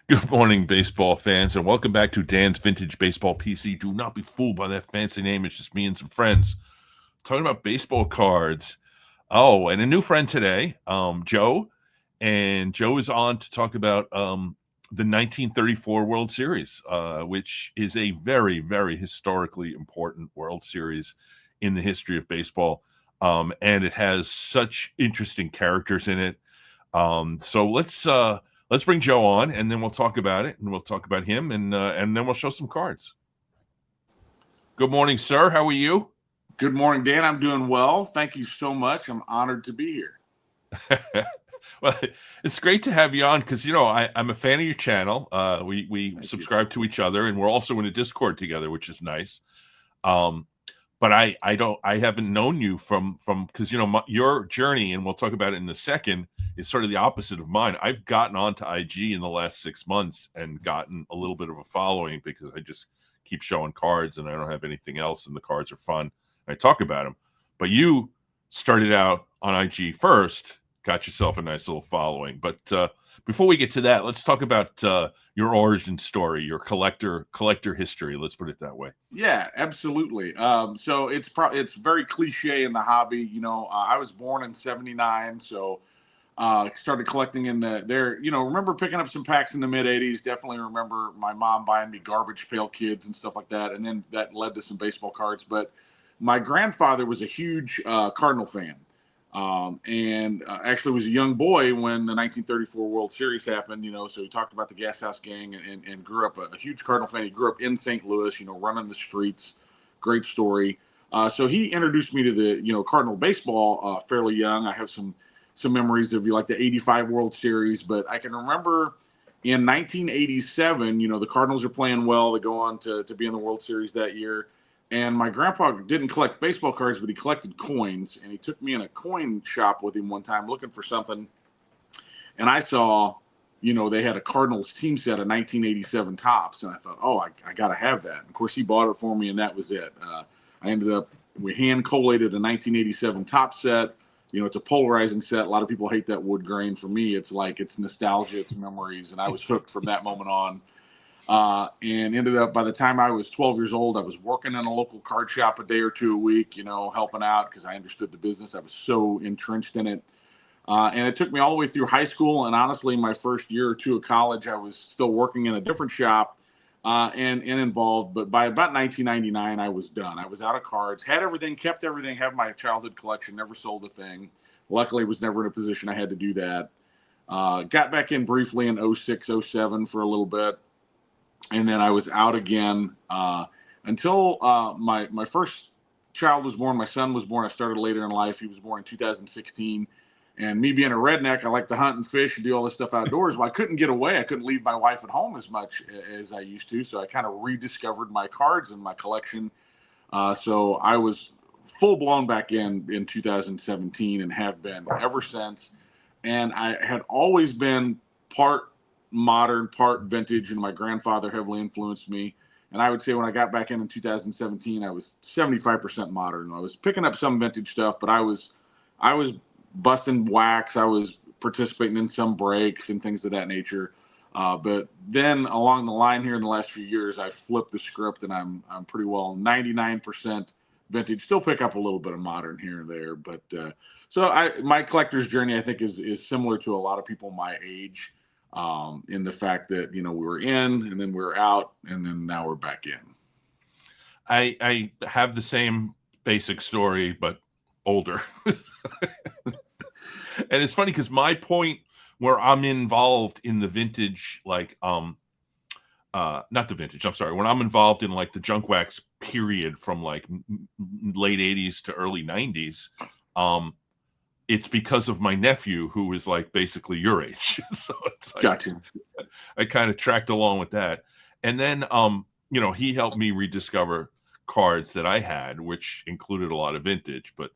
Good morning, baseball fans, and welcome back to Dan's Vintage Baseball PC. Do not be fooled by that fancy name. It's just me and some friends talking about baseball cards. Oh, and a new friend today, Joe. And Joe is on to talk about the 1934 World Series, which is a very, very historically important World Series in the history of baseball. And it has such interesting characters in it. So let's bring Joe on, and then we'll talk about it, and we'll talk about him, and then we'll show some cards. Good morning, sir. How are you? Good morning, Dan. I'm doing well. Thank you so much. I'm honored to be here. Well, it's great to have you on because I'm a fan of your channel. We Thank you. subscribe to each other, and we're also in a Discord together, which is nice. But I haven't known you from because your journey, and we'll talk about it in a second, is sort of the opposite of mine. I've gotten onto IG in the last 6 months and gotten a little bit of a following because I just keep showing cards and I don't have anything else, and the cards are fun. I talk about them. But you started out on IG first, got yourself a nice little following. But before we get to that, let's talk about your origin story, your collector history. Let's put it that way. Yeah, absolutely. So it's very cliche in the hobby. I was born in '79, so started collecting in the there. Remember picking up some packs in the mid '80s. Definitely remember my mom buying me Garbage Pail Kids and stuff like that, and then that led to some baseball cards. But my grandfather was a huge Cardinal fan. And actually was a young boy when the 1934 World Series happened. So he talked about the Gashouse gang and grew up a huge Cardinal fan. He grew up in St. Louis, running the streets. Great story. So he introduced me to the Cardinal baseball fairly young. I have some memories of like the '85 World Series, but I can remember in 1987, the Cardinals are playing well. They go on to be in the World Series that year. And my grandpa didn't collect baseball cards, but he collected coins. And he took me in a coin shop with him one time looking for something. And I saw, they had a Cardinals team set of 1987 tops. And I thought, oh, I got to have that. And of course, he bought it for me, and that was it. I ended up, we hand collated a 1987 top set. It's a polarizing set. A lot of people hate that wood grain. For me, it's nostalgia, it's memories. And I was hooked from that moment on. And ended up, by the time I was 12 years old, I was working in a local card shop a day or two a week, helping out because I understood the business. I was so entrenched in it. And it took me all the way through high school. And honestly, my first year or two of college, I was still working in a different shop and involved. But by about 1999, I was done. I was out of cards, had everything, kept everything, have my childhood collection, never sold a thing. Luckily, was never in a position I had to do that. Got back in briefly in '06, '07 for a little bit, and then I was out again until my first child was born. My son was born. I started later in life. He was born in 2016. And me being a redneck, I like to hunt and fish and do all this stuff outdoors. Well, I couldn't get away. I couldn't leave my wife at home as much as I used to. So I kind of rediscovered my cards and my collection. So I was full blown back in 2017 and have been ever since. And I had always been part modern, part vintage, and my grandfather heavily influenced me. And I would say when I got back in 2017, I was 75% modern. I was picking up some vintage stuff, but I was busting wax. I was participating in some breaks and things of that nature. But then along the line here in the last few years, I flipped the script and I'm pretty well 99% vintage. Still pick up a little bit of modern here and there, but so my collector's journey I think is similar to a lot of people my age, in the fact that we were in and then we were out and then now we're back in. I have the same basic story, but older. And it's funny because my point where I'm involved in the vintage, like not the vintage, I'm sorry, when I'm involved in like the junk wax period from like late 80s to early 90s, it's because of my nephew who is like basically your age. So it's like Gotcha. I kind of tracked along with that. And then he helped me rediscover cards that I had, which included a lot of vintage. But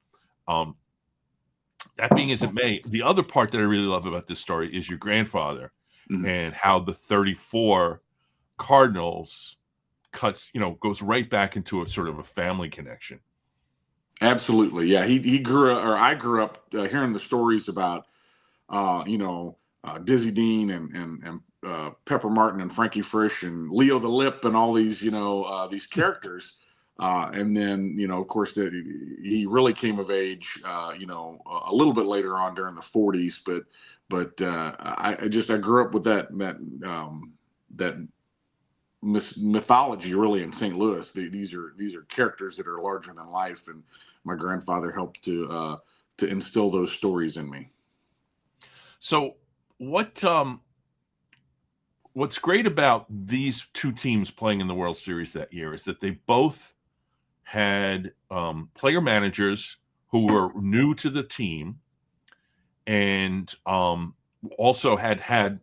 that being as it may, the other part that I really love about this story is your grandfather Mhm. and how the 34 Cardinals goes right back into a sort of a family connection. Absolutely, yeah. He grew up, or I grew up hearing the stories about Dizzy Dean and Pepper Martin and Frankie Frisch and Leo the Lip and all these, these characters. And then, of course, that he really came of age, a little bit later on during the 40s. But I grew up with that mythology really in St. Louis. These are characters that are larger than life, and my grandfather helped to instill those stories in me. So what's great about these two teams playing in the World Series that year is that they both had player managers who were new to the team, and also had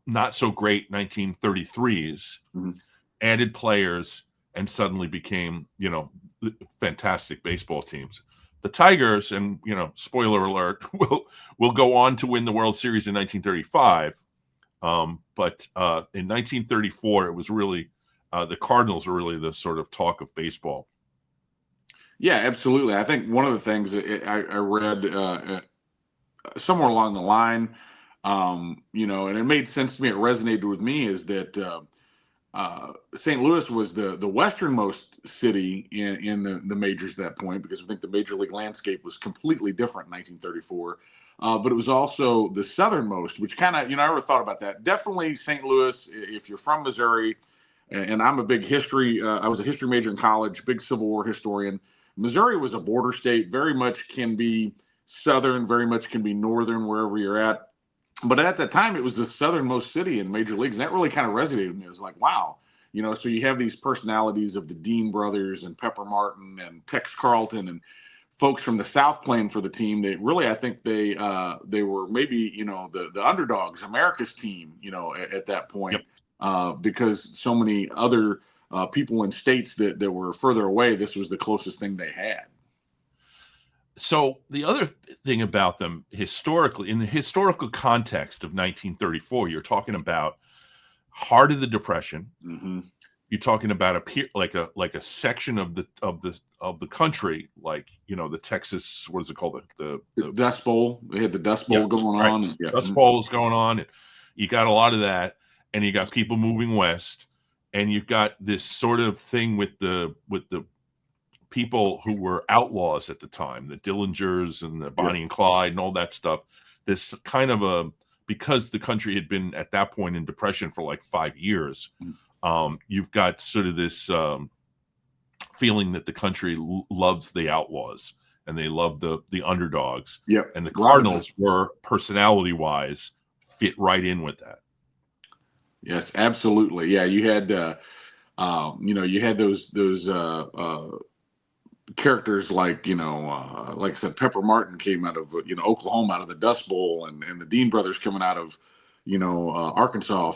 not so great 1933s, added players, and suddenly became, fantastic baseball teams. The Tigers, and spoiler alert, will go on to win the World Series in 1935. But in 1934, it was really the Cardinals were really the sort of talk of baseball. Yeah, absolutely. I think one of the things that I read somewhere along the line, and it made sense to me, it resonated with me, is that St. Louis was the westernmost city in the majors at that point, because I think the major league landscape was completely different in 1934. But it was also the southernmost, which kind of, I never thought about that. Definitely St. Louis, if you're from Missouri, and I'm a big history, I was a history major in college, big Civil War historian. Missouri was a border state, very much can be southern, very much can be northern, wherever you're at. But at the time, it was the southernmost city in major leagues, and that really kind of resonated with me. It was like, wow, so you have these personalities of the Dean brothers and Pepper Martin and Tex Carlton and folks from the South playing for the team. That really, I think they were maybe the underdogs, America's team, at that point, because so many other people in states that were further away, this was the closest thing they had. So the other thing about them historically, in the historical context of 1934, you're talking about heart of the Depression. Mm-hmm. You're talking about a section of the country, like the Texas, what is it called, the Dust Bowl. They had the Dust Bowl going on. Yeah. Dust Bowl is going on. And you got a lot of that, and you got people moving west, and you've got this sort of thing with the people who were outlaws at the time, the Dillingers and the Bonnie and Clyde and all that stuff. This kind of because the country had been at that point in depression for like 5 years, you've got sort of this feeling that the country loves the outlaws and they love the underdogs. Yep. And the Cardinals were, personality-wise, fit right in with that. Yes, absolutely. Yeah, you had you had those characters like like I said, Pepper Martin came out of Oklahoma, out of the Dust Bowl, and the Dean brothers coming out of Arkansas.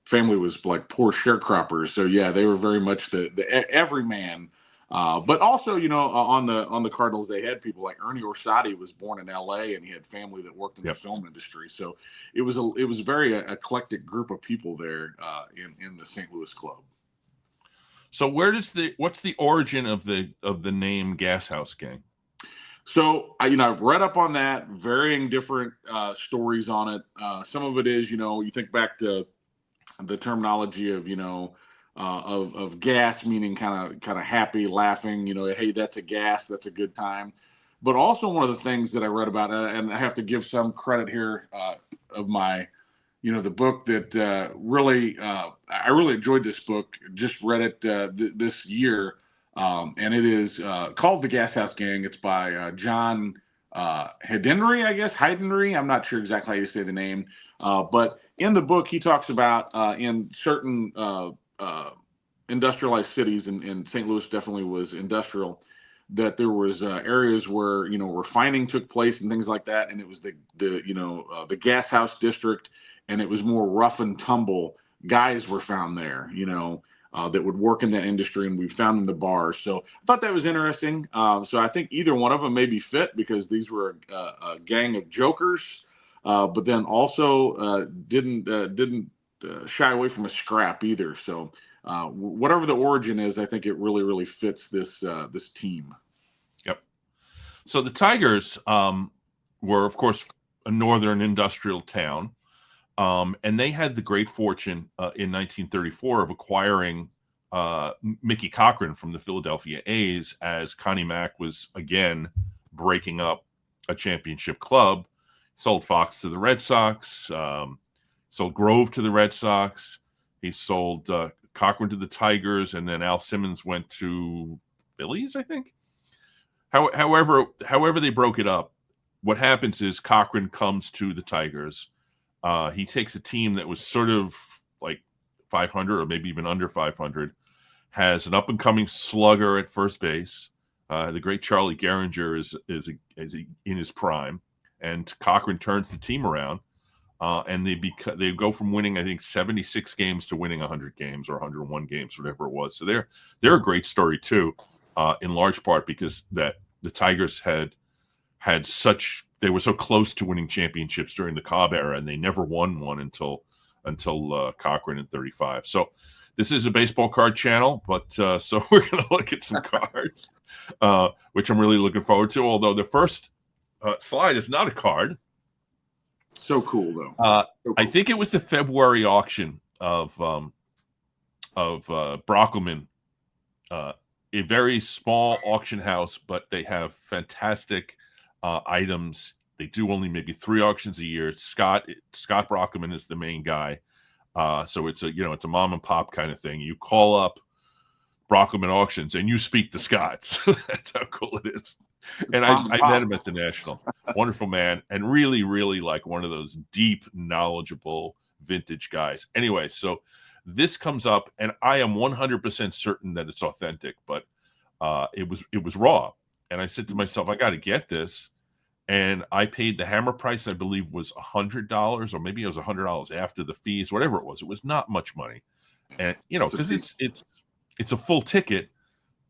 Family was like poor sharecroppers, so yeah, they were very much the everyman. But also, on the Cardinals, they had people like Ernie Orsatti was born in L.A. and he had family that worked in the film industry. So it was a very eclectic group of people there in the St. Louis club. So what's the origin of the name Gashouse Gang? So I've read up on that, varying different stories on it. Some of it is you think back to the terminology of of gas, meaning kind of happy, laughing. Hey, that's a gas, that's a good time. But also one of the things that I read about, and I have to give some credit here of my the book that really I really enjoyed this book. Just read it this year, and it is called The Gashouse Gang. It's by John Heidenry, I guess. Heidenry. I'm not sure exactly how you say the name, but in the book he talks about in certain industrialized cities, and St. Louis definitely was industrial, that there was areas where refining took place and things like that, and it was the gas house district, and it was more rough and tumble. Guys were found there, that would work in that industry, and we found in the bars. So I thought that was interesting. So I think either one of them may be fit, because these were a gang of jokers, but then also didn't shy away from a scrap either. So whatever the origin is, I think it really, really fits this team. Yep. So the Tigers were, of course, a northern industrial town. And they had the great fortune in 1934 of acquiring Mickey Cochran from the Philadelphia A's as Connie Mack was again breaking up a championship club. Sold Fox to the Red Sox, sold Grove to the Red Sox. He sold Cochran to the Tigers, and then Al Simmons went to Phillies, I think. However they broke it up, what happens is Cochran comes to the Tigers. He takes a team that was sort of like 500 or maybe even under 500, has an up-and-coming slugger at first base. The great Charlie Gehringer is in his prime, and Cochran turns the team around, and they go from winning, I think, 76 games to winning 100 games or 101 games, whatever it was. So they're a great story too, in large part because that the Tigers they were so close to winning championships during the Cobb era, and they never won one until Cochran in 35. So this is a baseball card channel, but so we're going to look at some cards, which I'm really looking forward to. Although the first slide is not a card. So cool, though. So cool. I think it was the February auction of Brockelman, a very small auction house, but they have fantastic items. They do only maybe 3 auctions a year. Scott Brockelman is the main guy. So it's a mom and pop kind of thing. You call up Brockelman Auctions and you speak to Scott. So that's how cool it is. And I met him at the National. Wonderful man, and really, really like one of those deep, knowledgeable vintage guys. Anyway, so this comes up, and I am 100% certain that it's authentic, but it was raw. And I said to myself, I got to get this. And I paid the hammer price, I believe, was $100, or maybe it was $100 after the fees, whatever it was. It was not much money, and because it's a full ticket,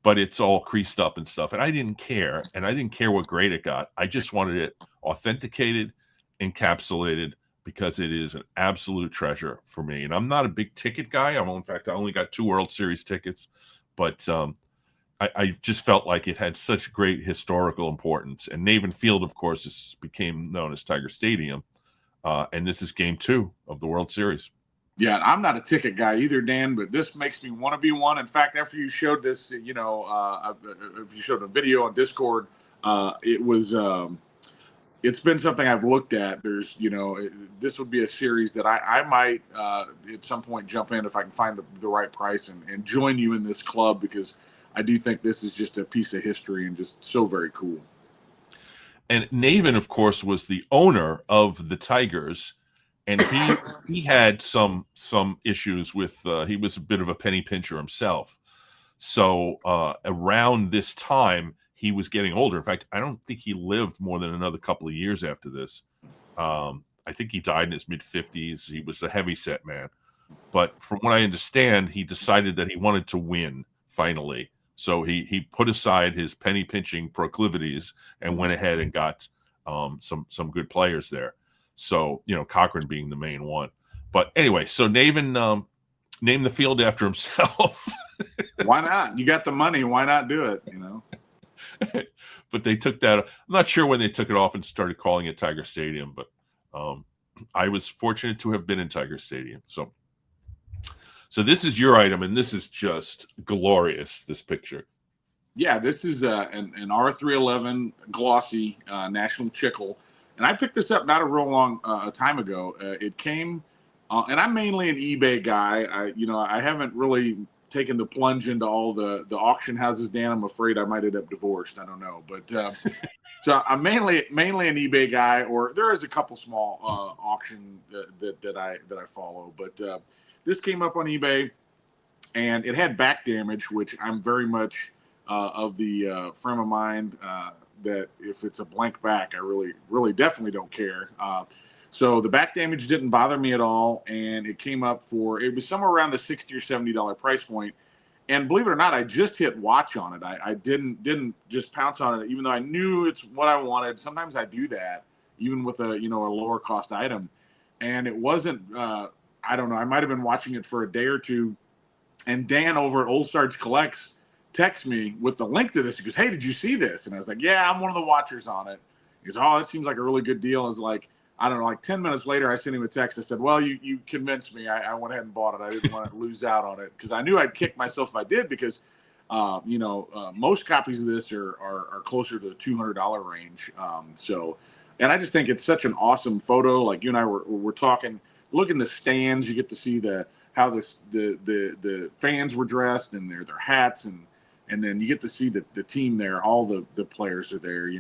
but it's all creased up and stuff. And I didn't care, what grade it got. I just wanted it authenticated, encapsulated, because it is an absolute treasure for me. And I'm not a big ticket guy. In fact, I only got 2 World Series tickets, but I just felt like it had such great historical importance. And Navin Field, of course, became known as Tiger Stadium. And this is Game 2 of the World Series. Yeah, I'm not a ticket guy either, Dan, but this makes me want to be one. In fact, after you showed this, if you showed a video on Discord, it's been something I've looked at. There's, this would be a series that I might at some point jump in if I can find the right price and join you in this club, because I do think this is just a piece of history and just so very cool. And Navin, of course, was the owner of the Tigers, and he had some issues with he was a bit of a penny pincher himself. So around this time, he was getting older. In fact, I don't think he lived more than another couple of years after this. I think he died in his mid-50s. He was a heavy-set man. But from what I understand, he decided that he wanted to win finally. So he put aside his penny pinching proclivities and went ahead and got some good players there. So, Cochran being the main one. But anyway, so Navin named the field after himself. Why not? You got the money. Why not do it? But they took that. I'm not sure when they took it off and started calling it Tiger Stadium, but I was fortunate to have been in Tiger Stadium. So this is your item, and this is just glorious, this picture. Yeah, this is an R311 glossy National Chickle. And I picked this up not a real long time ago. It came, and I'm mainly an eBay guy. I haven't really taken the plunge into all the auction houses, Dan. I'm afraid I might end up divorced. I don't know, but so I'm mainly an eBay guy, or there is a couple small auction that I follow. But this came up on eBay, and it had back damage, which I'm very much of the frame of mind. That if it's a blank back, I really definitely don't care. So the back damage didn't bother me at all, and it came up it was somewhere around the $60 or $70 price point. And believe it or not, I just hit watch on it. I didn't just pounce on it, even though I knew it's what I wanted. Sometimes I do that, even with a lower cost item. And it wasn't. I don't know. I might have been watching it for a day or two, and Dan over at Old Sarge Collects text me with the link to this. He goes, "Hey, did you see this?" And I was like, "Yeah, I'm one of the watchers on it." He goes, "Oh, that seems like a really good deal." I was like, I don't know, like 10 minutes later, I sent him a text. I said, well, you convinced me. I went ahead and bought it. I didn't want to lose out on it because I knew I'd kick myself if I did because, most copies of this are closer to the $200 range. And I just think it's such an awesome photo. Like you and I were talking, look in the stands, you get to see how the fans were dressed and their hats and then you get to see the team there. All the players are there.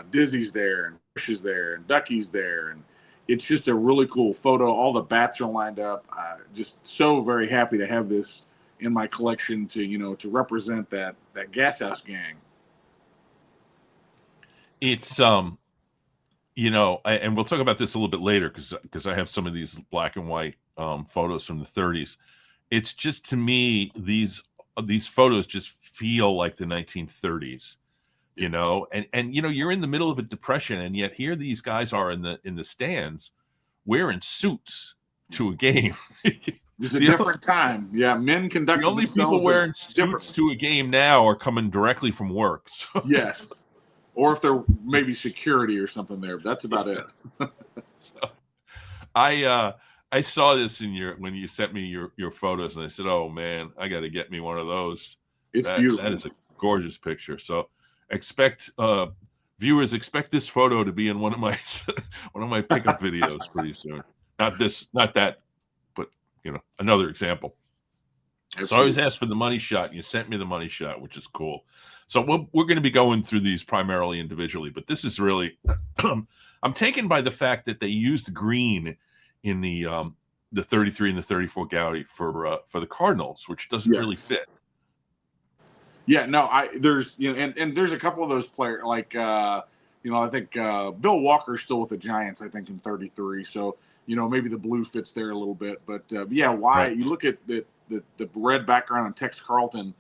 Dizzy's there and Bush is there and Ducky's there, and it's just a really cool photo. All the bats are lined up. Just so very happy to have this in my collection to represent that Gashouse gang. It's and we'll talk about this a little bit later because I have some of these black and white photos from the 30s. It's just, to me, these photos just feel like the 1930s, and you're in the middle of a depression, and yet here these guys are in the stands wearing suits to a game. It's a different time. Yeah, men conducting the only people wearing suits to a game now are coming directly from work. So yes. Or if they're maybe security or something there, but that's about it. So, I saw this when you sent me your photos, and I said, "Oh man, I got to get me one of those." It's beautiful. That is a gorgeous picture. So viewers expect this photo to be in one of my pickup videos pretty soon. Not that, but another example. Absolutely. So I always asked for the money shot, and you sent me the money shot, which is cool. So we're going to be going through these primarily individually, but this is really I'm taken by the fact that they used green in the 33 and the 34 Gaudi for the Cardinals, which doesn't really fit. Yeah, no, there's and there's a couple of those players like I think Bill Walker's still with the Giants, I think, in 33. So maybe the blue fits there a little bit, but why right. You look at the red background on Tex Carlton.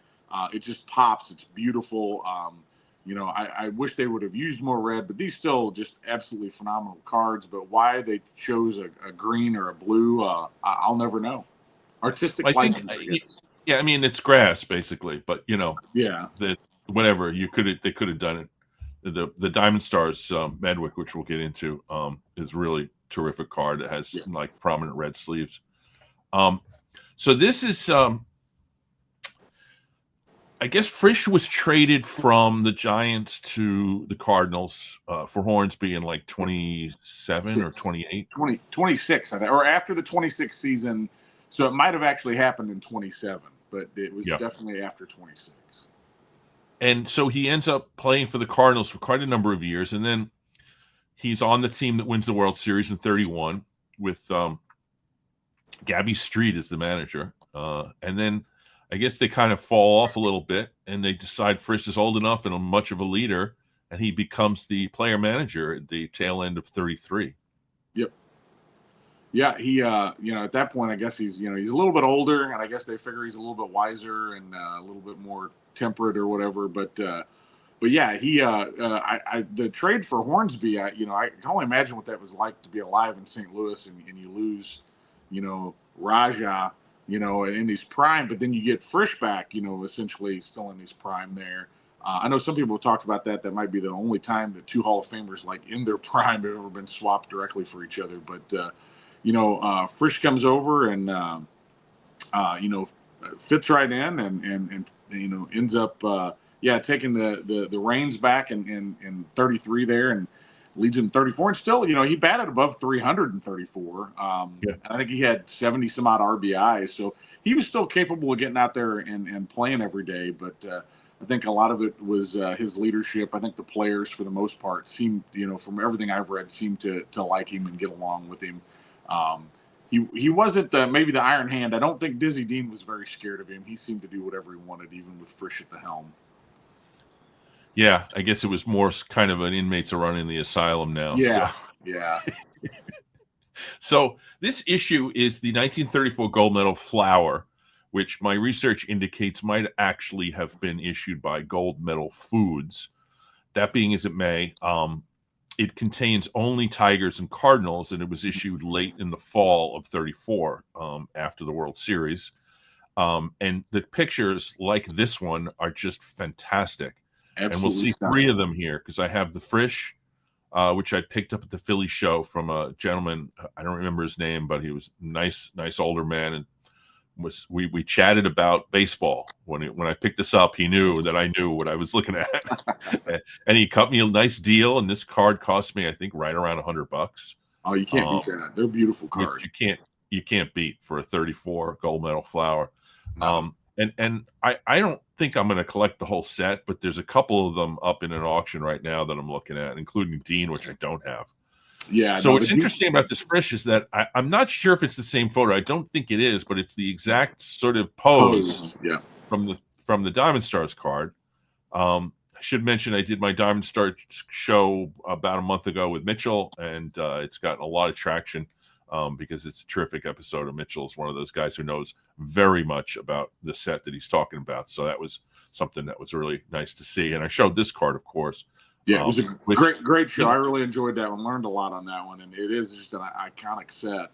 It just pops. It's beautiful. I wish they would have used more red, but these still just absolutely phenomenal cards. But why they chose a green or a blue, I'll never know. Artistic license, I guess. Yeah, I mean, it's grass basically, but whatever they could have done it. The Diamond Stars Medwick, which we'll get into, is really terrific card. It has like prominent red sleeves. So this is. I guess Frisch was traded from the Giants to the Cardinals for Hornsby in like 27 or 28? 26, I think, or after the 26 season. So it might have actually happened in 27, but it was definitely after 26. And so he ends up playing for the Cardinals for quite a number of years. And then he's on the team that wins the World Series in 31 with Gabby Street as the manager. And then I guess they kind of fall off a little bit, and they decide Frisch is old enough and much of a leader, and he becomes the player manager at the tail end of 33. Yep. Yeah, he at that point, I guess he's a little bit older, and I guess they figure he's a little bit wiser and a little bit more temperate or whatever. But yeah, he the trade for Hornsby, I can only imagine what that was like to be alive in St. Louis and you lose, Raja. In his prime, but then you get Frisch back, essentially still in his prime there. I know some people have talked about that. That might be the only time that two Hall of Famers, like in their prime, have ever been swapped directly for each other. But, Frisch comes over and, fits right in and ends up, taking the reins back in 33 there and leads him 34. And still, he batted above 300 in 34. I think he had 70 some odd RBIs. So he was still capable of getting out there and playing every day. But I think a lot of it was his leadership. I think the players, for the most part, seemed, from everything I've read, seemed to like him and get along with him. He wasn't maybe the Iron Hand. I don't think Dizzy Dean was very scared of him. He seemed to do whatever he wanted, even with Frisch at the helm. Yeah, I guess it was more kind of an inmates are running the asylum now. Yeah, so. So this issue is the 1934 gold medal Flower, which my research indicates might actually have been issued by Gold Medal Foods. That being as it may, it contains only Tigers and Cardinals, and it was issued late in the fall of 34 after the World Series. And the pictures, like this one, are just fantastic. Absolutely. And we'll see three of them here because I have the Frisch, which I picked up at the Philly show from a gentleman. I don't remember his name, but he was nice older man, and we chatted about baseball. When I picked this up, he knew that I knew what I was looking at, and he cut me a nice deal. And this card cost me, I think, right around $100. Oh, you can't beat that. They're beautiful Which cards. you can't beat for a 34 gold medal flower. No. And I don't think I'm going to collect the whole set, but there's a couple of them up in an auction right now that I'm looking at, including Dean, which I don't have. Yeah. So what's interesting about this Frisch is that I'm not sure if it's the same photo. I don't think it is, but it's the exact sort of pose from the Diamond Stars card. I should mention I did my Diamond Stars show about a month ago with Mitchell, and it's gotten a lot of traction because it's a terrific episode. And Mitchell is one of those guys who knows very much about the set that he's talking about. So that was something that was really nice to see. And I showed this card, of course. Yeah, it was a great show. I really enjoyed that one. Learned a lot on that one, and it is just an iconic set,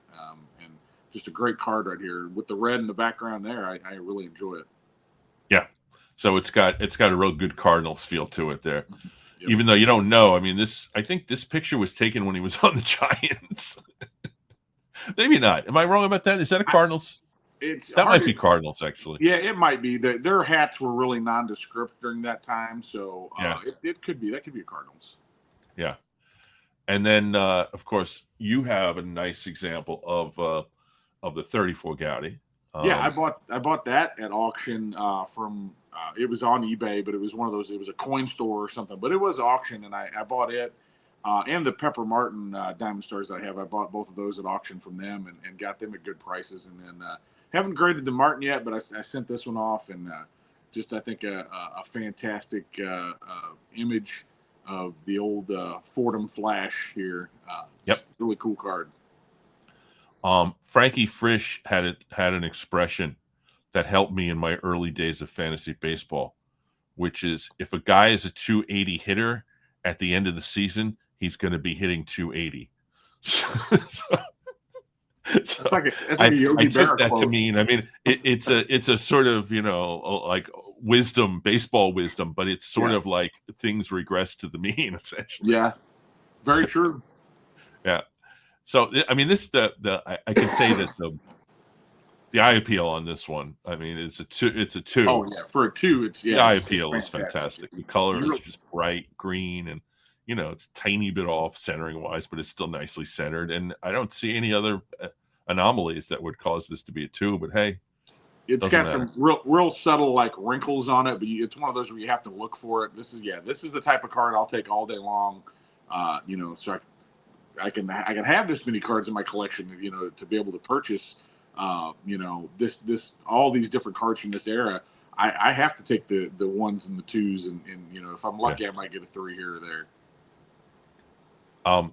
and just a great card right here with the red in the background there. I really enjoy it. Yeah, so it's got a real good Cardinals feel to it there, Yep. even though you don't know. I mean, I think this picture was taken when he was on the Giants. Maybe not. Am I wrong about that? Is that a Cardinals? That might be Cardinals, actually. Yeah, it might be. Their hats were really nondescript during that time, so it could be. That could be a Cardinals. Yeah, and then of course you have a nice example of the 34 Gaudi. Yeah, I bought that at auction from. It was on eBay, but it was one of those. It was a coin store or something, but it was auction, and I bought it. And the Pepper Martin Diamond Stars that I have. I bought both of those at auction from them and got them at good prices, and then. Haven't graded the Martin yet, but I sent this one off, and just I think a fantastic image of the old Fordham Flash here. Yep, really cool card. Frankie Frisch had an expression that helped me in my early days of fantasy baseball, which is if a guy is a 280 hitter at the end of the season, he's going to be hitting 280. So that's like a Yogi Berra took that quote. to mean. I mean, it's a sort of like wisdom, baseball wisdom, but it's sort of like things regress to the mean, essentially. Yeah, very true. Yeah. So I mean, I can say that the eye appeal on this one. I mean, it's a 2. It's a 2. Oh yeah, for a 2, the eye appeal is fantastic. The color is just bright green and. It's a tiny bit off centering wise, but it's still nicely centered. And I don't see any other anomalies that would cause this to be a 2. But hey, it's got some real subtle like wrinkles on it, but it's one of those where you have to look for it. This is the type of card I'll take all day long. So I can have this many cards in my collection. To be able to purchase, this all these different cards from this era. I have to take the 1s and the 2s, and if I'm lucky, I might get a 3 here or there.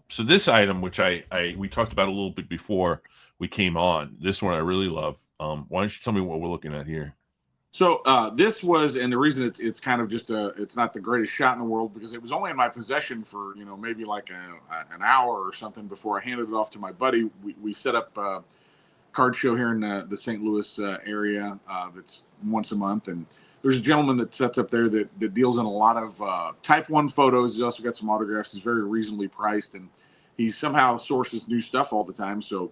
So this item, which we talked about a little bit before we came on, this one I really love. Why don't you tell me what we're looking at here? So this was, and the reason it's kind of just it's not the greatest shot in the world because it was only in my possession for maybe like an hour or something before I handed it off to my buddy. We set up a card show here in the St. Louis area that's once a month, and there's a gentleman that sets up there that deals in a lot of Type 1 photos. He's also got some autographs. He's very reasonably priced, and he somehow sources new stuff all the time. So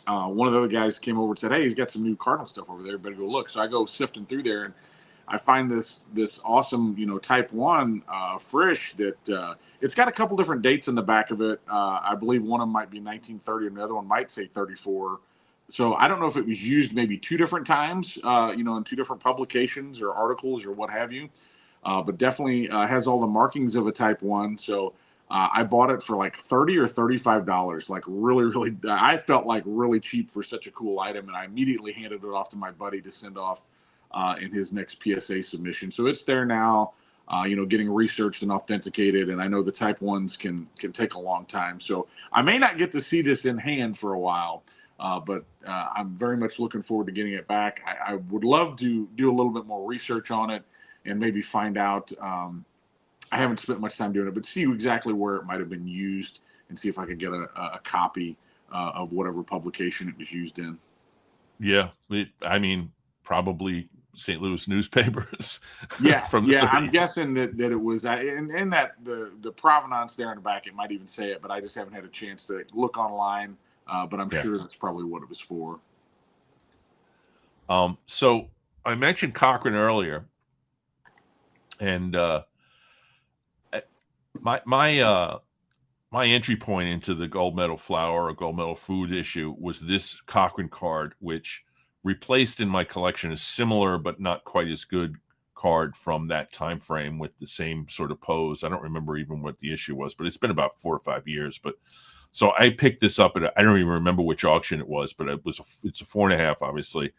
one of the other guys came over and said, hey, he's got some new Cardinal stuff over there. Better go look. So I go sifting through there, and I find this awesome, Type 1 Frisch that it's got a couple different dates in the back of it. I believe one of them might be 1930 and the other one might say 34. So I don't know if it was used maybe 2 different times, in 2 different publications or articles or what have you, but definitely has all the markings of a Type 1. So I bought it for like $30 or $35, like really, really, I felt like really cheap for such a cool item. And I immediately handed it off to my buddy to send off in his next PSA submission. So it's there now, getting researched and authenticated. And I know the Type 1s can take a long time. So I may not get to see this in hand for a while. But I'm very much looking forward to getting it back. I would love to do a little bit more research on it and maybe find out. I haven't spent much time doing it, but see exactly where it might have been used and see if I could get a copy of whatever publication it was used in. Yeah, I mean, probably St. Louis newspapers. Yeah, from the yeah. I'm 30s. guessing that it was, and that the provenance there in the back, it might even say it, but I just haven't had a chance to look online. But I'm Yeah. sure that's probably what it was for. So I mentioned Cochran earlier, and my my entry point into the gold medal flower or gold medal food issue was this Cochran card, which replaced in my collection a similar but not quite as good card from that time frame with the same sort of pose. I don't remember even what the issue was, but it's been about 4 or 5 years. But so I picked this up I don't even remember which auction it was, but it's a 4.5, obviously.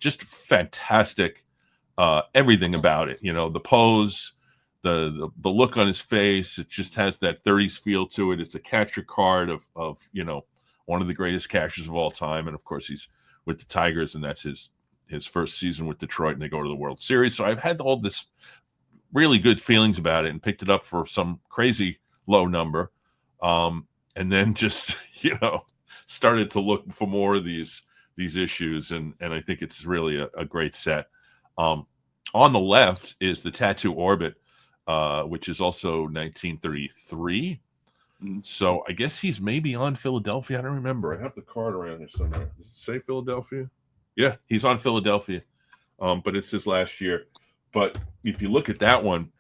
Just fantastic, everything about it. The pose, the look on his face. It just has that 30s feel to it. It's a catcher card of one of the greatest catchers of all time, and of course he's with the Tigers, and that's his first season with Detroit, and they go to the World Series. So I've had all this really good feelings about it, and picked it up for some crazy low number, and then just started to look for more of these issues, and I think it's really a great set. On the left is the Tattoo Orbit, which is also 1933. So I guess he's maybe on Philadelphia. I don't remember. I have the card around here somewhere. Does it say Philadelphia? Yeah, he's on Philadelphia. But it's his last year. But if you look at that one,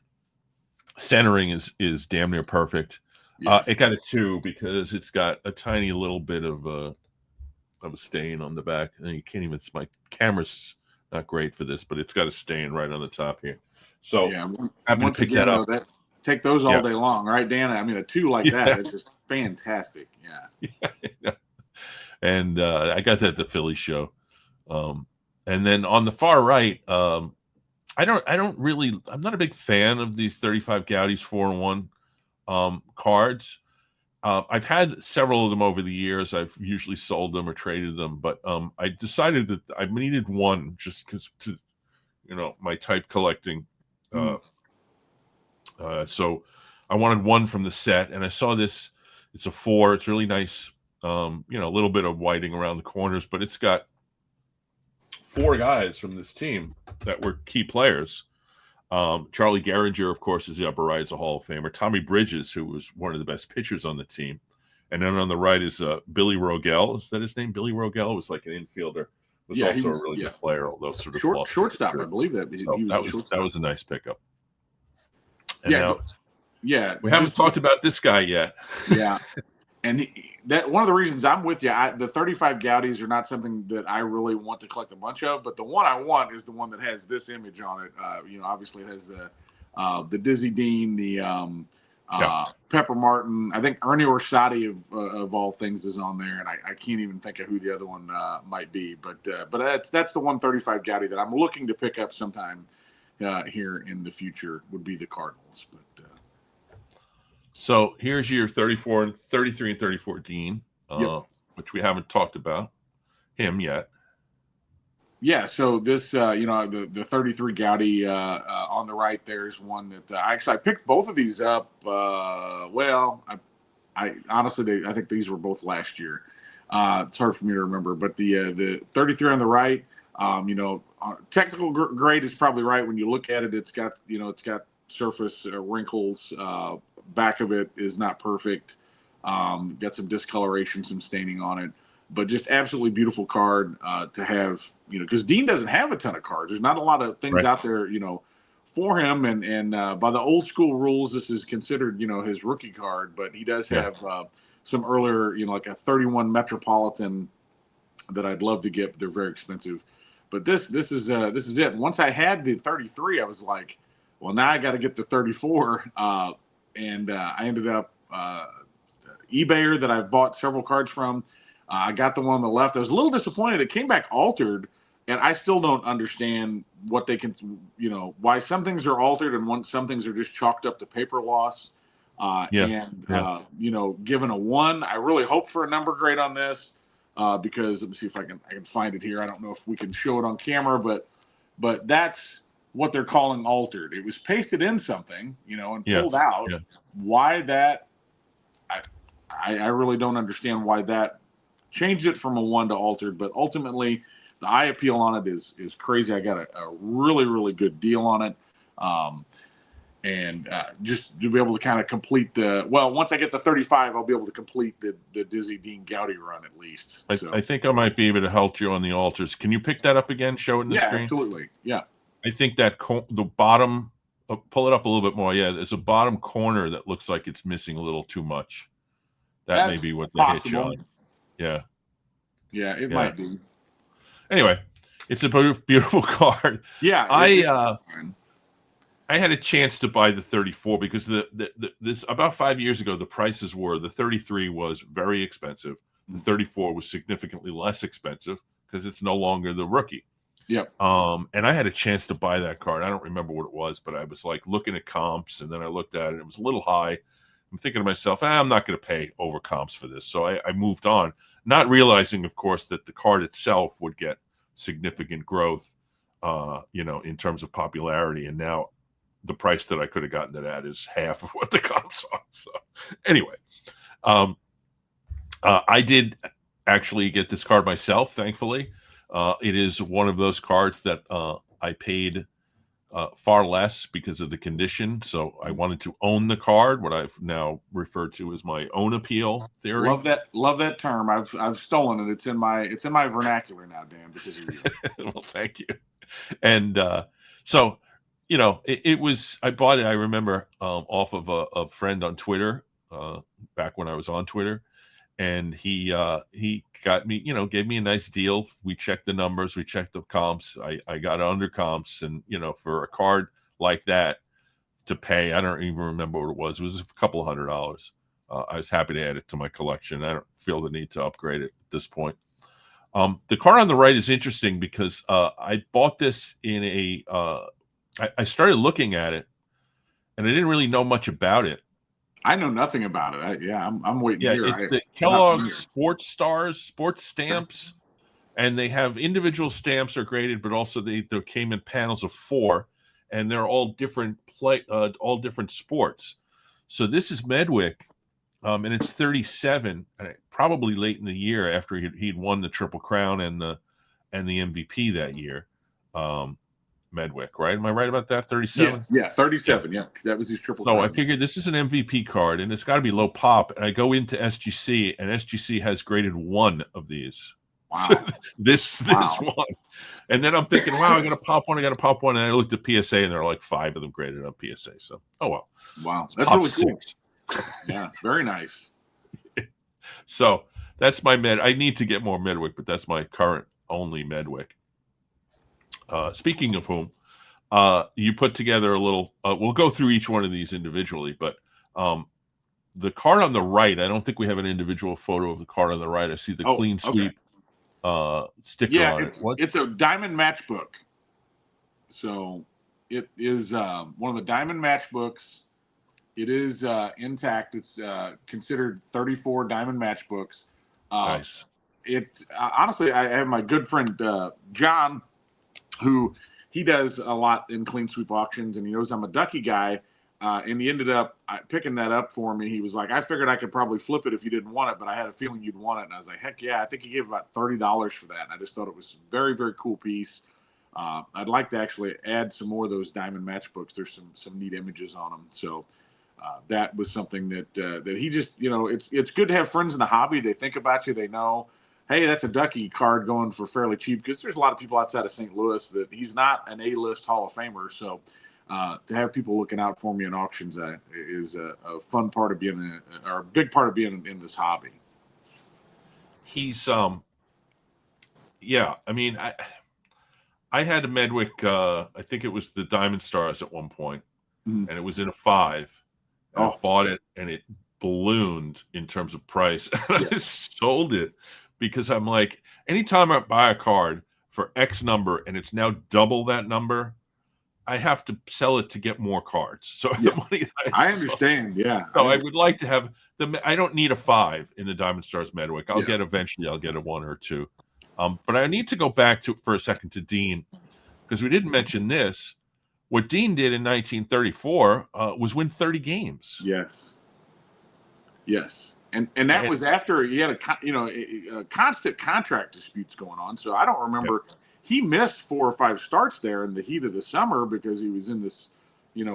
centering is damn near perfect. Yes. It got a 2 because it's got a tiny little bit of a stain on the back. And you can't even. My camera's not great for this, but it's got a stain right on the top here. So Yeah. happy to Once pick again, that up. though, take those all Yeah. day long, right, Dan? I mean, a 2 like that Yeah. is just fantastic. Yeah. Yeah. And I got that at the Philly show. And then on the far right, I'm not a big fan of these 35 Gaudi's 4-in-1 cards. I've had several of them over the years. I've usually sold them or traded them, but I decided that I needed one just because to my type collecting. So I wanted one from the set, and I saw this. It's a 4. It's really nice. A little bit of whiting around the corners, but it's got 4 guys from this team that were key players. Charlie Gehringer, of course, is the upper right, is a Hall of Famer. Tommy Bridges, who was one of the best pitchers on the team. And then on the right is Billy Rogel. Is that his name? Billy Rogel was like an infielder. Was also a really good player, although sort of shortstop. I believe that so he was that was a nice pickup. And now, we haven't talked about this guy yet. Yeah. And that one of the reasons I'm with you, the 35 Gaudis are not something that I really want to collect a bunch of, but the one I want is the one that has this image on it. Obviously it has the Dizzy Dean, the Pepper Martin. I think Ernie Orsatti of all things is on there, and I can't even think of who the other one might be. But that's the 135 Gaudi that I'm looking to pick up sometime here in the future. Would be the Cardinals, but. So here's your 33 and 34 Dean, which we haven't talked about him yet. Yeah, so this, the 33 Gaudi on the right, there's one that I picked both of these up. I honestly, I think these were both last year. It's hard for me to remember, but the 33 on the right, technical grade is probably right when you look at it. It's got surface wrinkles. Back of it is not perfect. Got some discoloration, some staining on it, but just absolutely beautiful card to have. Because Dean doesn't have a ton of cards. There's not a lot of things out there, for him. And by the old school rules, this is considered, his rookie card. But he does have some earlier, like a 31 Metropolitan that I'd love to get, but they're very expensive. But this is it. Once I had the 33, I was like, well, now I got to get the 34. And I ended up eBayer that I've bought several cards from. I got the one on the left. I was a little disappointed. It came back altered, and I still don't understand what they can, why some things are altered and some things are just chalked up to paper loss. Given a 1, I really hope for a number grade on this because let me see if I can find it here. I don't know if we can show it on camera, but that's what they're calling altered. It was pasted in something, and pulled out. Yeah. Why that? I really don't understand why that changed it from a 1 to altered. But ultimately, the eye appeal on it is crazy. I got a really good deal on it. And just to be able to kind of complete once I get the 35, I'll be able to complete the Dizzy Dean Gowdy run at least. I think I might be able to help you on the altars. Can you pick that up again? Show it in the screen. Absolutely. Yeah. I think that the bottom, pull it up a little bit more. Yeah, there's a bottom corner that looks like it's missing a little too much. That's may be what they hit you on. Yeah. Yeah, it might be. Anyway, it's a beautiful card. Yeah. I had a chance to buy the 34 because this about 5 years ago, the prices were the 33 was very expensive. The 34 was significantly less expensive because it's no longer the rookie. Yep. And I had a chance to buy that card. I don't remember what it was, but I was like looking at comps, and then I looked at it. It was a little high. I'm thinking to myself, I'm not going to pay over comps for this. So I moved on, not realizing, of course, that the card itself would get significant growth, in terms of popularity. And now the price that I could have gotten it at is half of what the comps are. So anyway, I did actually get this card myself, thankfully. It is one of those cards that I paid far less because of the condition. So I wanted to own the card, what I've now referred to as my own appeal theory. Love that term. I've stolen it. It's in my vernacular now, Dan, because of you. Well, thank you. And so, it was, I bought it, I remember, off of a friend on Twitter, back when I was on Twitter. And he got me, gave me a nice deal. We checked the numbers, we checked the comps. I got under comps, and for a card like that to pay, I don't even remember what it was. It was a couple of $100. I was happy to add it to my collection. I don't feel the need to upgrade it at this point. The card on the right is interesting because I bought this in I started looking at it, and I didn't really know much about it. I know nothing about it. I'm waiting here. It's the Kellogg Sports Stars, sports stamps, and they have individual stamps are graded, but also they came in panels of 4, and they're all different all different sports. So this is Medwick, and it's 37, probably late in the year after he'd won the Triple Crown and the MVP that year. Medwick, right? Am I right about that? 37? Yeah, 37. Yeah, that was his Triple Crown. So I figured this is an MVP card, and it's got to be low pop. And I go into SGC, and SGC has graded 1 of these. Wow. this one. And then I'm thinking, wow, I got to pop one. And I looked at PSA, and there are like 5 of them graded on PSA. So, oh well. Wow, that's really cool. 6. Yeah, very nice. So that's my I need to get more Medwick, but that's my current only Medwick. Speaking of whom, you put together a little, we'll go through each one of these individually, but the card on the right, I don't think we have an individual photo of the card on the right. I see the clean sweep sticker on it. It's a diamond matchbook. So it is one of the diamond matchbooks. It is intact. It's considered 34 diamond matchbooks. Nice. Honestly, I have my good friend John, who he does a lot in clean sweep auctions, and he knows I'm a Ducky guy, and he ended up picking that up for me. He was like, I figured I could probably flip it if you didn't want it, but I had a feeling you'd want it. And I was like, heck yeah. I think he gave about $30 for that, and I just thought it was a very, very cool piece. I'd like to actually add some more of those diamond matchbooks. There's some neat images on them. So that was something that he just, it's good to have friends in the hobby. They think about you. They know, hey, that's a Ducky card going for fairly cheap, because there's a lot of people outside of St. Louis that he's not an A-list Hall of Famer. So to have people looking out for me in auctions is a fun part of being or a big part of being in this hobby. He's yeah, I mean, I had a Medwick, I think it was the Diamond Stars at one point, and it was in a 5. I bought it, and it ballooned in terms of price. And I sold it because I'm like, anytime I buy a card for X number and it's now double that number, I have to sell it to get more cards. So the money I understand, So I would like to have I don't need a 5 in the Diamond Stars Medwick. I'll get eventually. I'll get a 1 or 2. But I need to go back for a second to Dean, because we didn't mention this. What Dean did in 1934 was win 30 games. Yes. And that was after he had a constant contract disputes going on. So I don't remember. He missed 4 or 5 starts there in the heat of the summer because he was in this,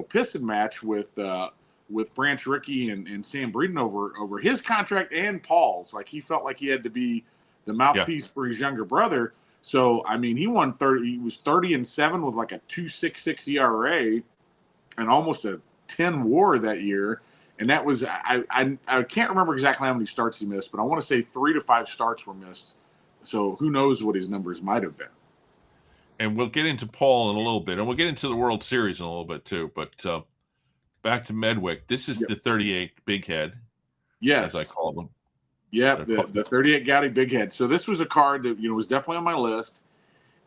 piston match with Branch Rickey and Sam Breeden over his contract and Paul's. Like, he felt like he had to be the mouthpiece for his younger brother. So I mean, he won 30. He was 30-7 with like a 2.66 ERA and almost a 10 WAR that year. And that was I can't remember exactly how many starts he missed, but I want to say 3 to 5 starts were missed. So who knows what his numbers might have been. And we'll get into Paul in a little bit, and we'll get into the World Series in a little bit too. But back to Medwick. This is the 38 Big Head, as I call them. Yeah, the 38 Gaudy Big Head. So this was a card that was definitely on my list,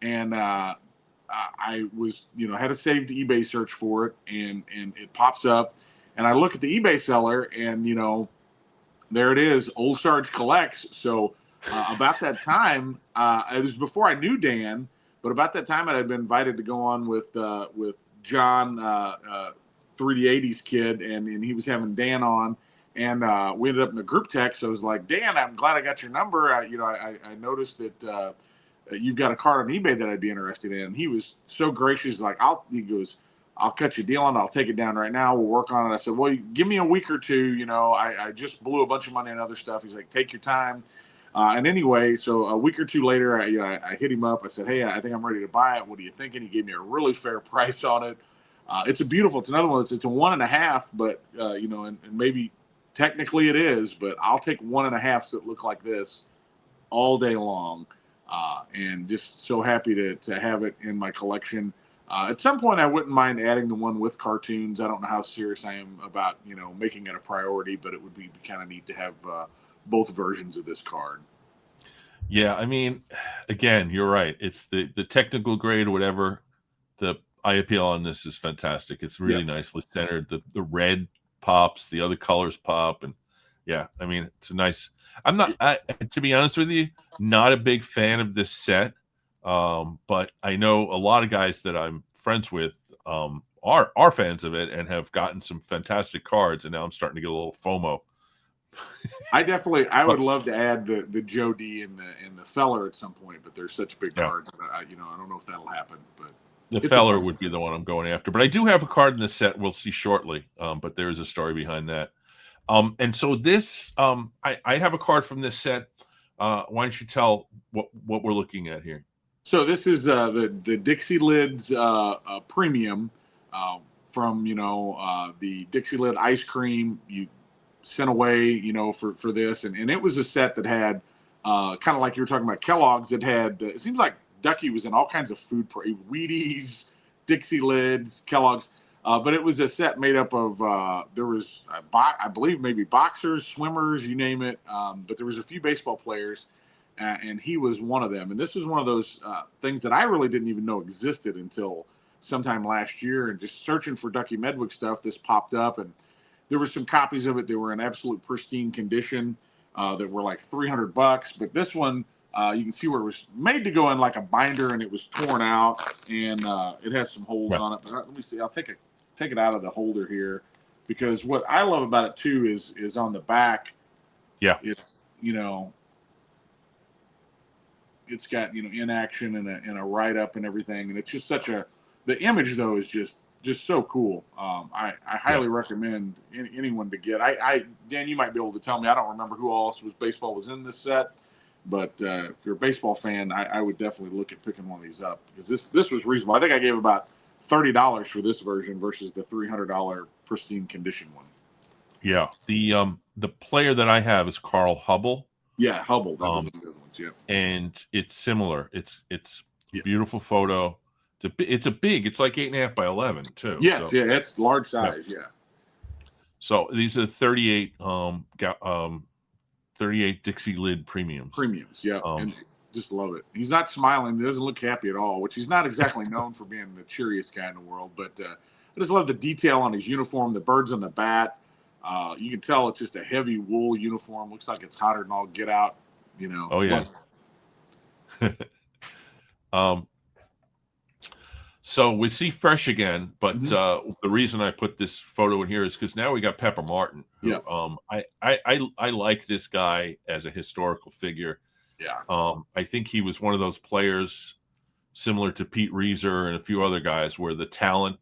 and I was had a saved eBay search for it, and it pops up, and I look at the eBay seller, and there it is, Old Sarge Collects. So about that time, it was before I knew Dan, but about that time I had been invited to go on with John, 3D80's kid, and he was having Dan on, and we ended up in a group text. So I was like, Dan, I'm glad I got your number. I noticed that you've got a card on eBay that I'd be interested in. And he was so gracious, like, he goes, I'll cut you a deal on it. I'll take it down right now. We'll work on it. I said, well, give me a week or two. I just blew a bunch of money on other stuff. He's like, take your time. And anyway, so a week or two later, I hit him up. I said, hey, I think I'm ready to buy it. What are you thinking? He gave me a really fair price on it. It's another one. It's a 1.5, but, and maybe technically it is, but I'll take 1.5s that look like this all day long. And just so happy to have it in my collection. At some point, I wouldn't mind adding the one with cartoons. I don't know how serious I am about, making it a priority, but it would be kind of neat to have both versions of this card. Yeah, I mean, again, you're right. It's the technical grade, whatever. The eye appeal on this is fantastic. It's really nicely centered. The red pops, the other colors pop, and yeah, I mean, it's a nice. I'm not, to be honest with you, not a big fan of this set, but I know a lot of guys that I'm friends with are fans of it and have gotten some fantastic cards, and now I'm starting to get a little FOMO. I would love to add the Joe D and the Feller at some point, but they're such big cards. I don't know if that'll happen, but the Feller would be the one I'm going after. But I do have a card in this set we'll see shortly. But there is a story behind that. And so this, I have a card from this set. Why don't you tell what we're looking at here? So this is the Dixie Lids premium from the Dixie Lid ice cream you sent away for this, and it was a set that had kind of like you were talking about Kellogg's. It had it seems like Ducky was in all kinds of food, Wheaties, Dixie Lids, Kellogg's. But it was a set made up of there was I believe maybe boxers, swimmers, you name it. But there was a few baseball players, and he was one of them. And this was one of those things that I really didn't even know existed until sometime last year. And just searching for Ducky Medwick stuff, this popped up, and there were some copies of it that were in absolute pristine condition that were like $300. But this one, you can see where it was made to go in like a binder, and it was torn out, and it has some holes on it. But let me see. I'll take it out of the holder here, because what I love about it too is on the back. Yeah, it's it's got in action and a write up and everything, and it's just the image though is just so cool. I highly recommend anyone to get. Dan, you might be able to tell me. I don't remember who else baseball was in this set, but if you're a baseball fan, I would definitely look at picking one of these up, because this was reasonable. I think I gave about $30 for this version versus the $300 pristine condition one. Yeah, the player that I have is Carl Hubble. Yeah, Hubble. That was the other ones. Yeah, and it's similar. It's a beautiful photo. It's like 8.5 by 11 too. Yes, so, it's large size. Yeah. So these are 38 38 Dixie Lid premiums. Yeah, and just love it. He's not smiling. He doesn't look happy at all, which he's not exactly known for being the cheeriest guy in the world. But I just love the detail on his uniform, the birds on the bat. You can tell it's just a heavy wool uniform. Looks like it's hotter than all get out. Oh yeah. So we see Fresh again, but Mm-hmm. the reason I put this photo in here is because now we got Pepper Martin, Yeah. who I like this guy as a historical figure. Yeah. I think he was one of those players similar to Pete Reeser and a few other guys where the talent,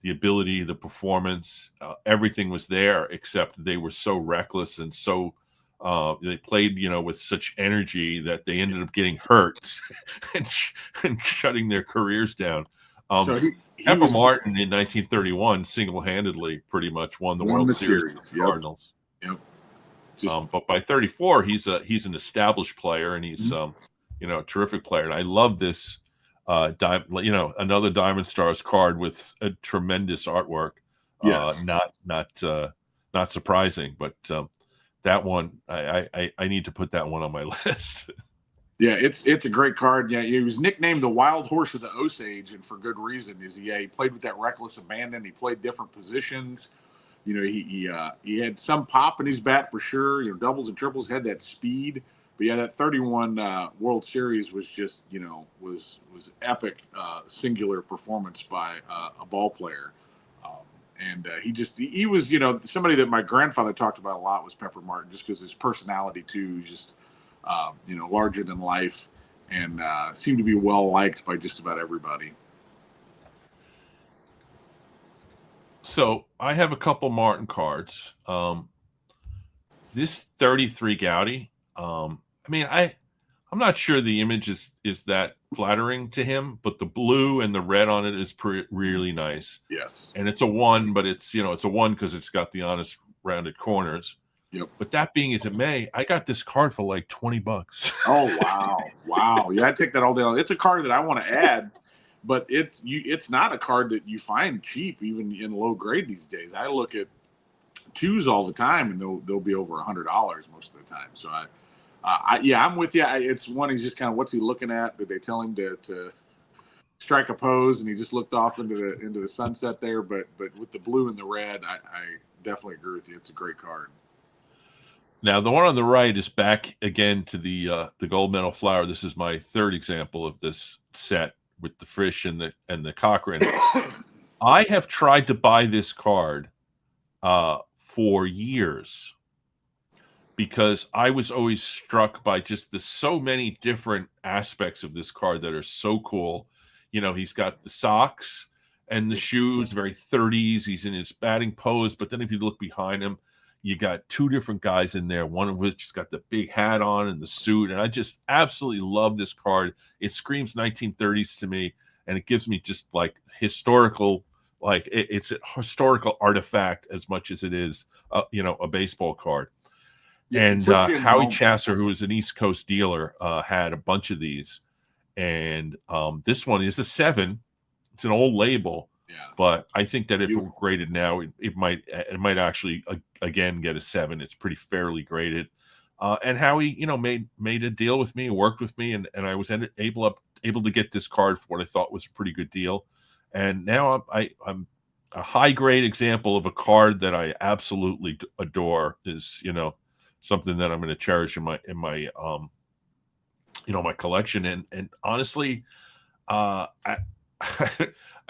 the ability, the performance, everything was there, except they were so reckless and so they played, with such energy that they ended up getting hurt and shutting their careers down. So he Pepper was Martin in 1931 single-handedly pretty much won the won World the Series for series. the Yep. Cardinals. Yep. Just But by 34, he's an established player, and he's Mhm. a terrific player. And I love this, another Diamond Stars card with a tremendous artwork. Yes. Not surprising, but that one I need to put that one on my list. Yeah, it's a great card. Yeah, he was nicknamed the Wild Horse of the Osage, and for good reason. He played with that reckless abandon. He played different positions. He had some pop in his bat for sure. Doubles and triples, had that speed. But yeah, that 31 World Series was just was epic, singular performance by a ball player. Um, and he was somebody that my grandfather talked about a lot was Pepper Martin, just because his personality too, just larger than life, and seemed to be well liked by just about everybody. So I have a couple Martin cards. This 33 Gaudy. I'm not sure the image is that flattering to him, but the blue and the red on it is really nice. Yes. And it's a one, but it's a one because it's got the honest rounded corners. Yep. But that being as it may, I got this card for like $20. Oh wow. Yeah, I take that all day long. It's a card that I want to add, but it's not a card that you find cheap even in low grade these days. I look at twos all the time, and they'll be over $100 most of the time. So I'm with you. It's one he's just kind of, what's he looking at? Did they tell him to strike a pose, and he just looked off into the sunset there? But with the blue and the red, I definitely agree with you. It's a great card. Now the one on the right is back again to the gold medal flower. This is my third example of this set with the Frisch and the Cochrane. I have tried to buy this card for years because I was always struck by just the so many different aspects of this card that are so cool. He's got the socks and the shoes, very 30s. He's in his batting pose, but then if you look behind him, you got two different guys in there, one of which has got the big hat on and the suit. And I just absolutely love this card. It screams 1930s to me, and it gives me just like historical, it's a historical artifact as much as it is, a baseball card. Yeah, it And puts you in the Howie moment. Chasser, who is an East Coast dealer, had a bunch of these. And this one is a 7. It's an old label, Yeah. but I think that if it were Beautiful. graded now, it might actually again get a 7. It's pretty fairly graded. And Howie, made a deal with me and worked with me, and I was able to get this card for what I thought was a pretty good deal. And now I'm a high grade example of a card that I absolutely adore. Is something that I'm going to cherish in my my collection. And honestly, I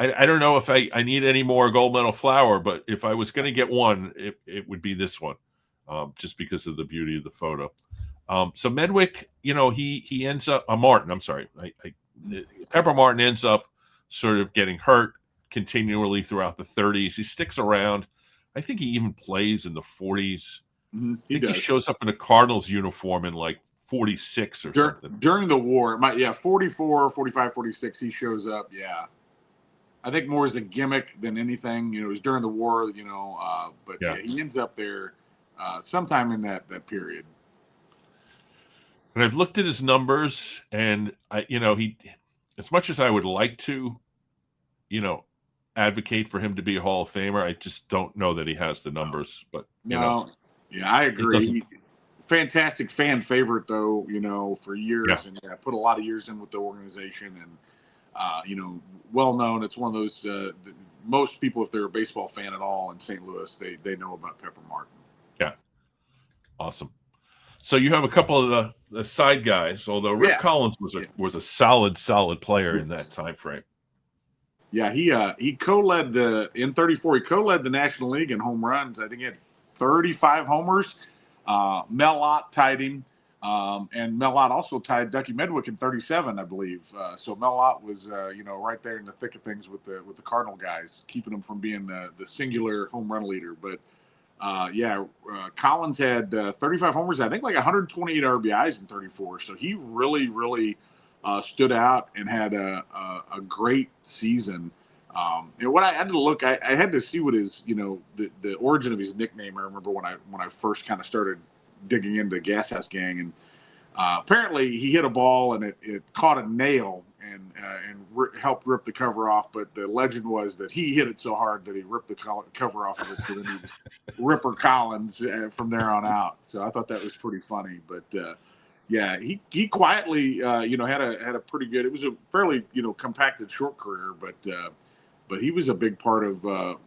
I don't know if I need any more gold medal flower, but if I was going to get one, it would be this one, just because of the beauty of the photo. So Medwick, he ends up Martin. I'm sorry, Pepper Martin ends up sort of getting hurt continually throughout the 30s. He sticks around. I think he even plays in the 40s. Mm-hmm. I think he shows up in a Cardinals uniform in like 46 or something. During the war, 44, 45, 46, he shows up. Yeah. I think more as a gimmick than anything. It was during the war, but yeah, he ends up there sometime in that period. And I've looked at his numbers, and he, as much as I would like to, advocate for him to be a Hall of Famer, I just don't know that he has the numbers. But I agree. Fantastic fan favorite, though. For years, and put a lot of years in with the organization, and well known. It's one of those. Most people, if they're a baseball fan at all in St. Louis, they know about Pepper Martin. Yeah, awesome. So you have a couple of the side guys, although Rip Collins was a solid player in that time frame. Yeah, he co-led in 34. He co-led the National League in home runs. I think he had 35 homers. Mel Ott tied him, and Mel Ott also tied Ducky Medwick in 37, I believe. So Mel Ott was right there in the thick of things with the Cardinal guys, keeping them from being the singular home run leader. But Collins had 35 homers, I think like 128 RBIs in 34. So he really, really stood out and had a great season. And what I had to look, I had to see what his, the origin of his nickname. I remember when I first kind of started digging into Gashouse Gang, and apparently he hit a ball and it caught a nail and helped rip the cover off. But the legend was that he hit it so hard that he ripped the cover off of it. So then he was Ripper Collins from there on out. So I thought that was pretty funny. But he quietly had a pretty good. It was a fairly compacted short career, but he was a big part of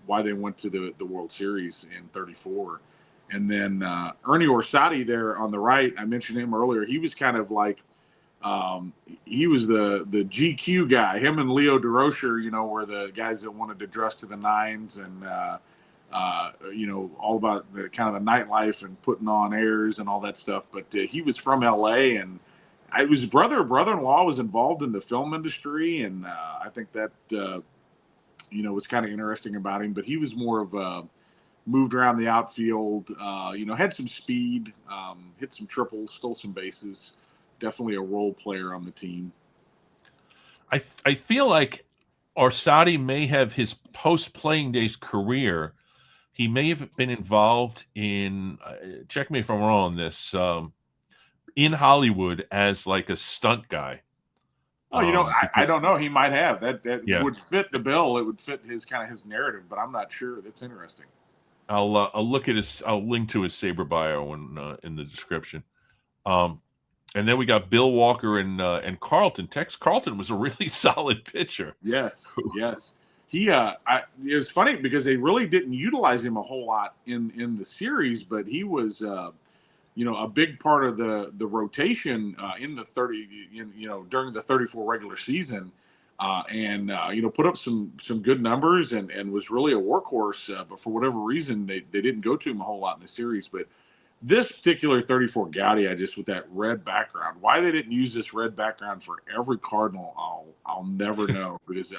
why they went to the World Series in '34. And then Ernie Orsatti there on the right, I mentioned him earlier. He was kind of like he was the GQ guy. Him and Leo DeRocher, were the guys that wanted to dress to the nines and all about the kind of the nightlife and putting on airs and all that stuff. But he was from LA, and his brother-in-law was involved in the film industry, and I think that was kind of interesting about him. But he was more of moved around the outfield, had some speed, hit some triples, stole some bases. Definitely a role player on the team. I feel like Orsatti may have his post-playing days career. He may have been involved in, check me if I'm wrong on this, in Hollywood as like a stunt guy. Oh, I don't know. He might have. That Yeah. would fit the bill. It would fit his narrative, but I'm not sure. That's interesting. I'll look at I'll link to his SABR bio in the description. And then we got Bill Walker and Carlton. Tex Carlton was a really solid pitcher. Yes. He it was funny because they really didn't utilize him a whole lot in the series, but he was a big part of the rotation in the 30 during the 34 regular season. And put up some good numbers and was really a workhorse. But for whatever reason, they didn't go to him a whole lot in the series. But this particular 34 Gaudy, just with that red background, why they didn't use this red background for every Cardinal, I'll never know. Because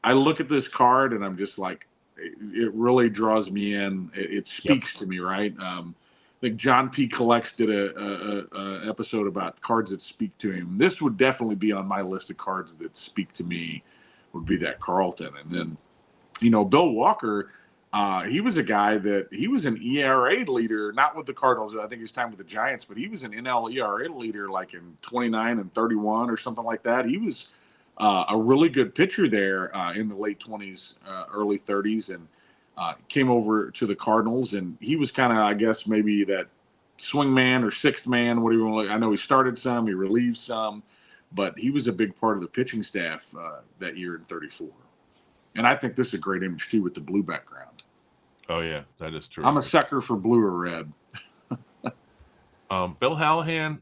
I look at this card and I'm just like, it really draws me in. It speaks to me, right? I think John P. Collects did a episode about cards that speak to him. This would definitely be on my list of cards that speak to me. Would be that Carlton, and then Bill Walker. He was a guy that he was an ERA leader, not with the Cardinals. I think his time with the Giants, but he was an NL ERA leader like in 29 and 31 or something like that. He was a really good pitcher there in the late 20s, early 30s, and came over to the Cardinals. And he was kind of, I guess, maybe that swing man or sixth man, whatever you want to. I know he started some, he relieved some, but he was a big part of the pitching staff that year in 34. And I think this is a great image too with the blue background. Oh yeah, that is true. I'm a sucker for blue or red. Bill Hallahan,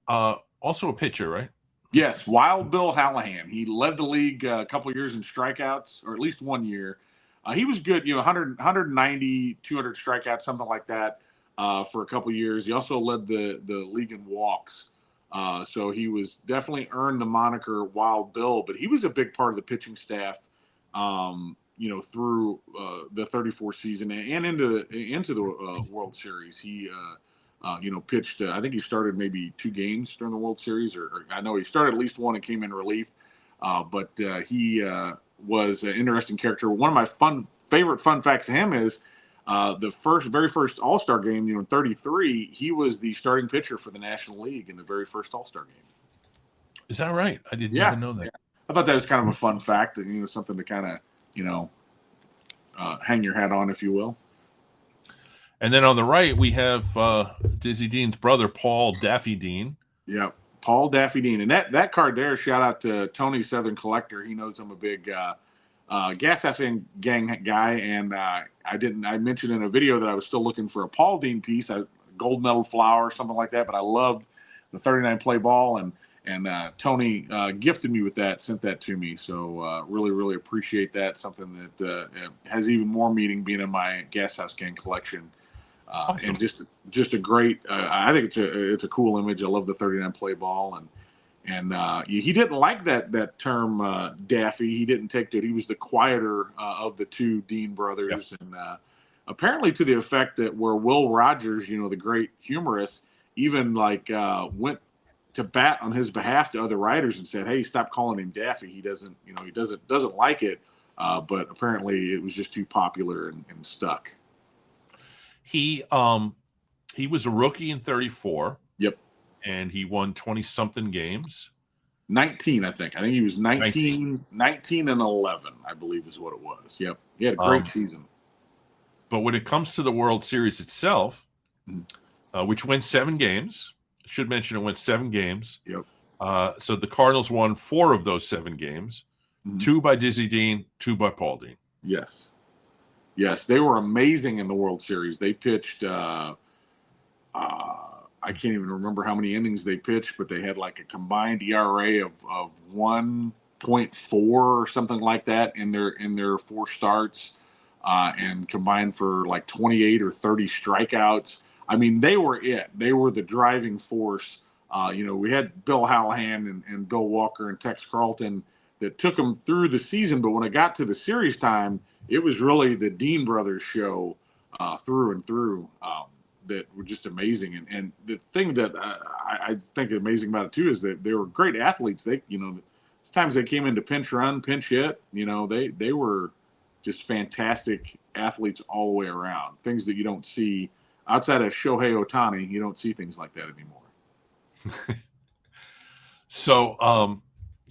also a pitcher, right? Yes, Wild Bill Hallahan. He led the league a couple of years in strikeouts, or at least 1 year. He was good, 190, 200 strikeouts, something like that, for a couple of years. He also led the league in walks. So he was definitely earned the moniker Wild Bill, but he was a big part of the pitching staff, through the 34 season and into the World Series. He pitched. I think he started maybe 2 games during the World Series, or I know he started at least one and came in relief. But he was an interesting character. One of my favorite fun facts of him is the very first All-Star game, in 33, he was the starting pitcher for the National League in the very first All-Star game. Is that right? I didn't even know that. Yeah. I thought that was kind of a fun fact, and something to kind of hang your hat on, if you will. And then on the right, we have Dizzy Dean's brother, Paul Daffy Dean. Yeah, Paul Daffy Dean. And that card there, shout out to Tony Southern Collector. He knows I'm a big Gashouse Gang guy. And I mentioned in a video that I was still looking for a Paul Dean piece, a gold medal flower, something like that. But I loved the 39 play ball. And And Tony gifted me with that, sent that to me. So really, really appreciate that. Something that has even more meaning being in my Gashouse gang collection. Awesome. And just a great. I think it's a cool image. I love the 39 play ball, and he didn't like that term Daffy. He didn't take to it. He was the quieter of the two Dean brothers, and apparently to the effect that where Will Rogers, the great humorist, even went to bat on his behalf to other writers and said, "Hey, stop calling him Daffy. He doesn't, he doesn't like it." But apparently, it was just too popular and stuck. He was a rookie in 34. Yep. And he won 20-something games. 19, I think. I think he was 19 and 11, I believe is what it was. Yep. He had a great season. But when it comes to the World Series itself, which went 7 games, I should mention it went 7 games. Yep. So the Cardinals won 4 of those 7 games, 2 by Dizzy Dean, 2 by Paul Dean. Yes. Yes, they were amazing in the World Series. They pitched I can't even remember how many innings they pitched, but they had like a combined ERA of 1.4 or something like that in their 4 starts, and combined for like 28 or 30 strikeouts. I mean, they were it. They were the driving force. We had Bill Hallahan and Bill Walker and Tex Carlton that took them through the season, but when it got to the series time, it was really the Dean brothers show through and through. That were just amazing, and the thing that I think amazing about it too is that they were great athletes. They, times they came into pinch run, pinch hit. They were just fantastic athletes all the way around. Things that you don't see outside of Shohei Ohtani. You don't see things like that anymore. So, a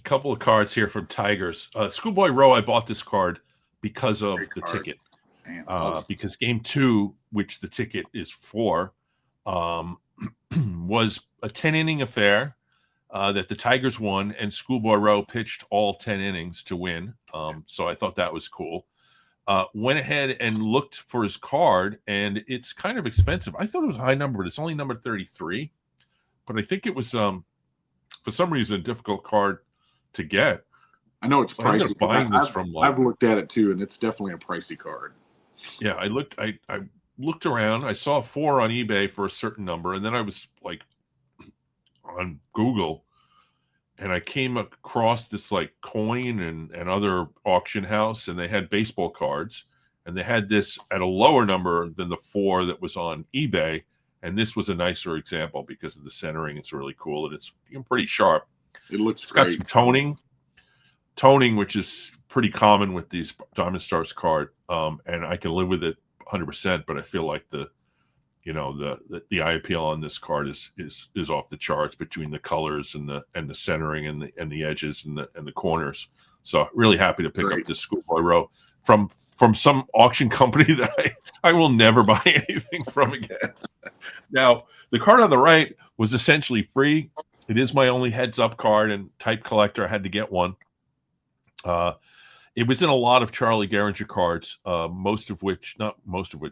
couple of cards here from Tigers. Schoolboy Rowe, I bought this card because of the ticket. Because game 2, which the ticket is for, was a 10-inning affair that the Tigers won, and Schoolboy Rowe pitched all 10 innings to win. So I thought that was cool. Went ahead and looked for his card, and it's kind of expensive. I thought it was a high number, but it's only number 33. But I think it was, for some reason, a difficult card to get. I know it's pricey. I've looked at it too, and it's definitely a pricey card. Yeah, I looked around. I saw 4 on eBay for a certain number, and then I was like on Google, and I came across this like coin and other auction house, and they had baseball cards, and they had this at a lower number than the 4 that was on eBay, and this was a nicer example because of the centering. It's really cool, and it's pretty sharp. It's got some toning, which is pretty common with these Diamond Stars card, and I can live with it 100%. But I feel like the eye appeal on this card is off the charts between the colors and the centering and the edges and the corners. So really happy to pick up this Schoolboy Rowe from some auction company that I will never buy anything from again. Now the card on the right was essentially free. It is my only heads up card and type collector. I had to get one. It was in a lot of Charlie Gehringer cards, not most of which,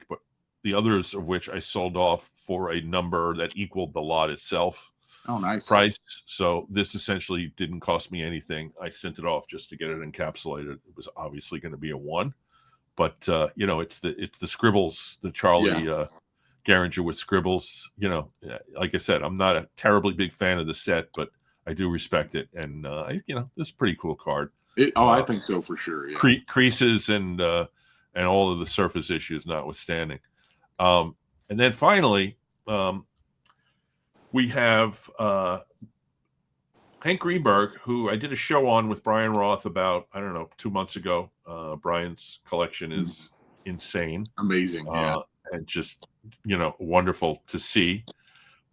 but the others of which I sold off for a number that equaled the lot itself. Oh, nice price. So this essentially didn't cost me anything. I sent it off just to get it encapsulated. It was obviously going to be a 1, but it's the scribbles, the Charlie Gehringer with scribbles. Like I said, I'm not a terribly big fan of the set, but I do respect it, and this is a pretty cool card. I think so for sure. Yeah. Creases and all of the surface issues notwithstanding. And then finally, we have Hank Greenberg, who I did a show on with Brian Roth about, 2 months ago. Brian's collection is insane. Amazing. Yeah. And just, wonderful to see.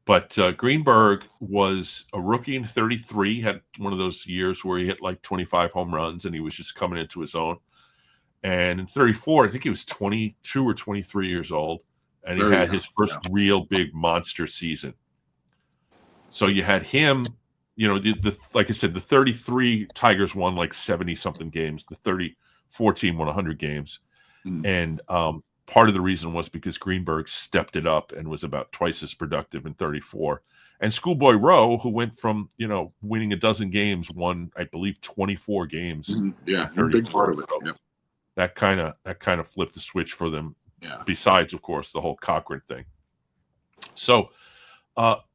But Greenberg was a rookie in 33, had one of those years where he hit like 25 home runs and he was just coming into his own. And in 34, I think he was 22 or 23 years old, and he had his first real big monster season. So you had him, like I said, the 33 Tigers won like 70-something games. The 34 team won 100 games. And part of the reason was because Greenberg stepped it up and was about twice as productive in 34. And Schoolboy Rowe, who went from, winning a dozen games, won, I believe, 24 games. Yeah, in a big part 34. of it. So Yep. that kind of flipped the switch for them. Yeah. Besides, of course, the whole Cochran thing. So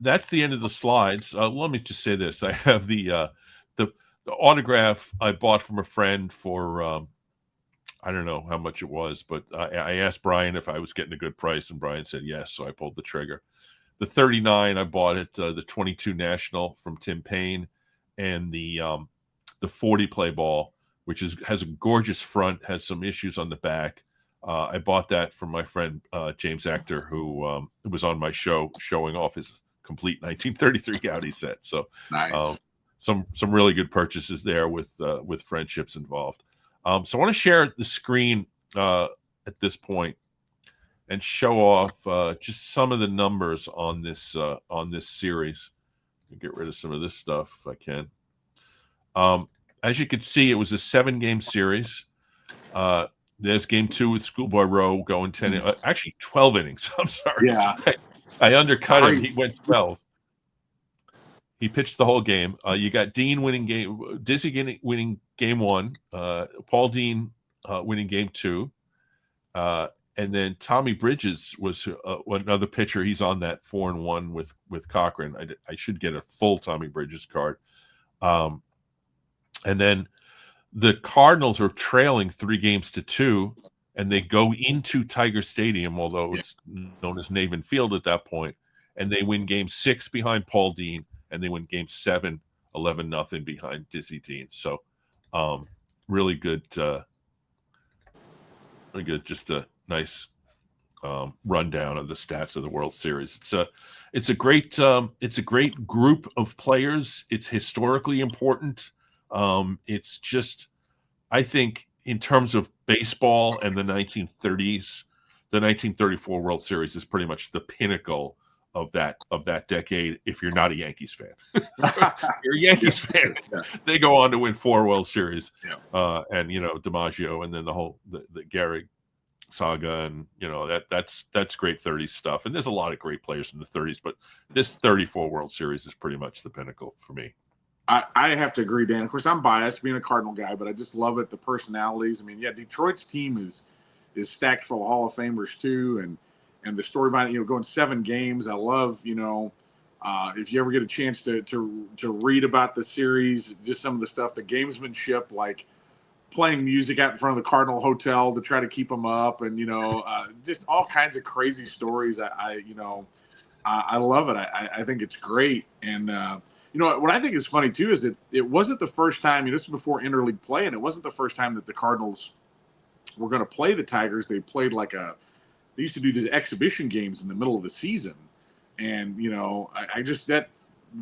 that's the end of the slides. Let me just say this: I have the autograph I bought from a friend for I don't know how much it was, but I asked Brian if I was getting a good price, and Brian said yes, so I pulled the trigger. The 39 I bought it, the 22 National from Tim Payne, and the 40 play ball, which has a gorgeous front, has some issues on the back. I bought that from my friend James Actor, who was on my show showing off his complete 1933 Gaudi set. So Nice. some really good purchases there with friendships involved. So I want to share the screen at this point and show off just some of the numbers on this series. Get rid of some of this stuff if I can. As you can see, it was a 7-game series. There's game 2 with Schoolboy Rowe going 10, actually 12 innings. I'm sorry. Yeah. I undercut him. Crazy. He went 12. He pitched the whole game. You got Dean Dizzy winning game 1, Paul Dean winning game 2, and then Tommy Bridges was another pitcher. He's on that 4-1 with Cochran. I should get a full Tommy Bridges card. And then the Cardinals are trailing 3-2, and they go into Tiger Stadium, although it's known as Navin Field at that point, and they win game 6 behind Paul Dean, and they win game 7, 11-0 behind Dizzy Dean. So really good. Really good. Just a nice rundown of the stats of the World Series. It's a great group of players. It's historically important. It's just, I think, in terms of baseball and the 1930s, the 1934 World Series is pretty much the pinnacle of that decade. If you're not a Yankees fan, you're a Yankees fan. They go on to win 4 World Series, and DiMaggio, and then the whole the Gehrig saga, and that's great 30s stuff. And there's a lot of great players in the 30s, but this 34 World Series is pretty much the pinnacle for me. I have to agree, Dan. Of course, I'm biased being a Cardinal guy, but I just love it. The personalities. I mean, Detroit's team is stacked full of Hall of Famers too, and the story behind it, going 7 games. I love, if you ever get a chance to read about the series, just some of the stuff, the gamesmanship, like playing music out in front of the Cardinal Hotel to try to keep them up, and just all kinds of crazy stories. I love it. I think it's great, and what I think is funny too is that it wasn't the first time. This was before interleague play, and it wasn't the first time that the Cardinals were going to play the Tigers. They played they used to do these exhibition games in the middle of the season, and I just, that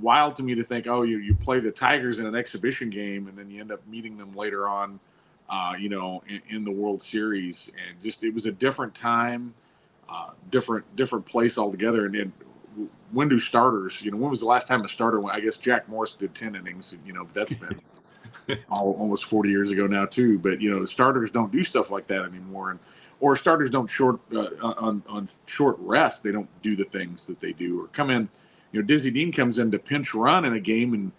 wild to me to think, oh, you play the Tigers in an exhibition game, and then you end up meeting them later on, in the World Series, and just, it was a different time, different place altogether. And then when do starters? When was the last time a starter went? I guess Jack Morris did 10 innings. But that's been almost 40 years ago now too. But starters don't do stuff like that anymore, or starters don't on short rest. They don't do the things that they do, or come in. Dizzy Dean comes in to pinch run in a game and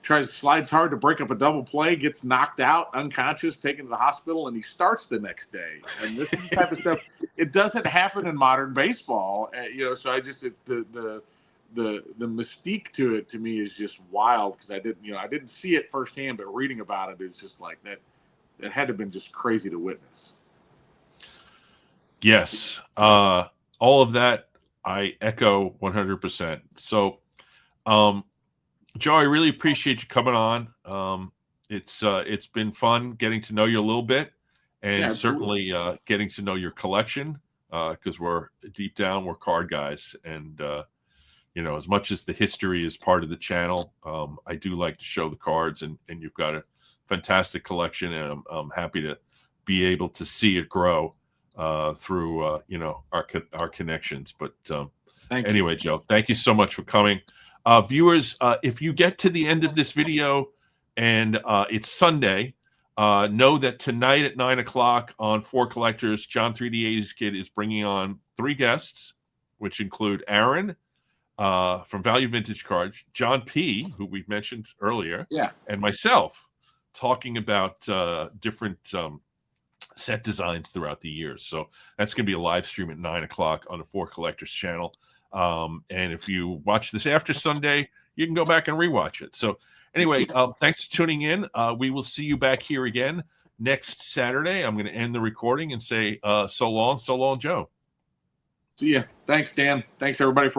slides hard to break up a double play, gets knocked out, unconscious, taken to the hospital, and he starts the next day. And this is the type of stuff, it doesn't happen in modern baseball. So I just, the mystique to it, to me, is just wild, because I didn't see it firsthand, but reading about it is just like that. It had to have been just crazy to witness. Yes. All of that I echo 100%. So, Joe, I really appreciate you coming on. It's been fun getting to know you a little bit, and certainly getting to know your collection, because we're deep down, we're card guys, and as much as the history is part of the channel, I do like to show the cards, and you've got a fantastic collection, and I'm happy to be able to see it grow through our connections. But anyway, Joe, thank you so much for coming. Viewers, if you get to the end of this video and it's Sunday, know that tonight at 9:00 on 4 Collectors, John 3D80's Kid is bringing on 3 guests, which include Aaron, from Value Vintage Cards, John P., who we mentioned earlier, Yeah. and myself talking about different set designs throughout the years. So that's going to be a live stream at 9 o'clock on the For Collectors channel. And if you watch this after Sunday, you can go back and rewatch it. So anyway, thanks for tuning in. We will see you back here again next Saturday. I'm going to end the recording and say so long, Joe. See ya. Thanks, Dan. Thanks, everybody, for